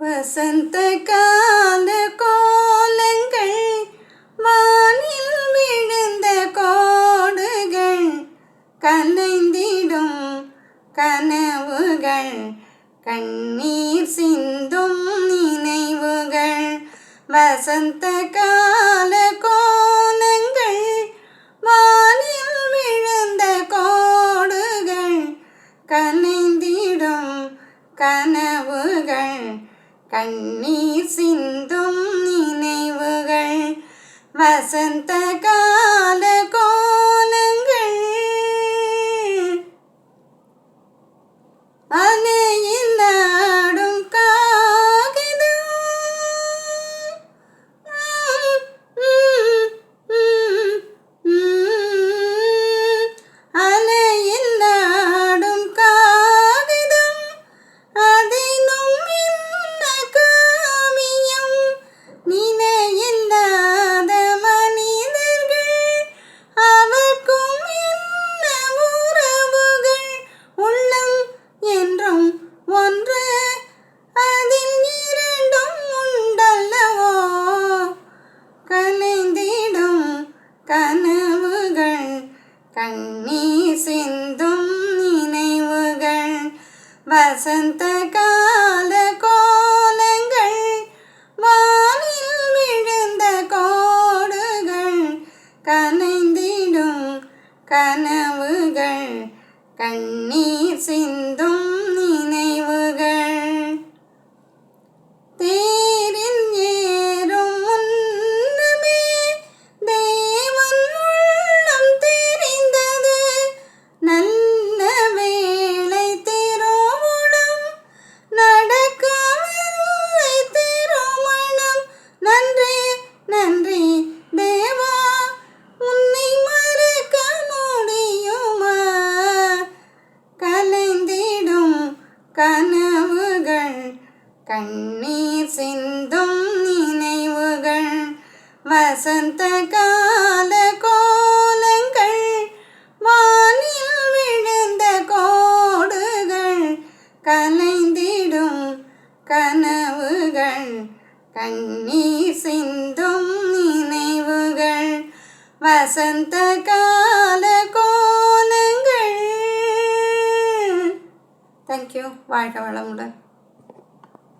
வசந்த கால கோலங்கள் வானில் விழுந்த கோடுகள் கலைந்திடும் கனவுகள் கண்ணீர் சிந்தும் நினைவுகள். வசந்த கால கோலங்கள் வானில் விழுந்த கோடுகள் கலைந்திடும் கனவுகள் கண்ணீர் சிந்தும் நினைவுகள். வசந்த கால கோலங்கள் அலையில் ஆடும் காகிதம் அலையில் ஆடும் காகிதம் அதிலும் என்ன காவியம் நிலையில்லாத மனிதர்கள் அவர்க்கும் என்ன உறவுகள் உள்ளம் என்றும் ஒன்று அதில் இரண்டும் உண்டல்லவோ கலைந்திடும் கனவுகள் கண்ணீர் சிந்தும் நினைவுகள். வசந்த கால கோலங்கள் வானில் விழுந்த கோடுகள் கலைந்திடும் கனவுகள் கண்ணீர் சிந்தும் நினைவுகள். தேரில் ஏறும் முன்னமே தேவன் உள்ளம் தெரிந்தது நல்ல வேளை திருவுளம் நடக்கவில்லை திருமணம். நன்றி நன்றி தேவா உன்னை மறக்க முடியுமா கலைந்திடும் கனவுகள் கண்ணீர் சிந்தும் நினைவுகள். வசந்த கால கோலங்கள் வானில் விழுந்த கோடுகள் கலைந்திடும் கனவுகள் கண்ணீர் சிந்தும் நினைவுகள். வசந்த கால கோலங்கள். தேங்க்யூ. வாழ்க வளமுடன்.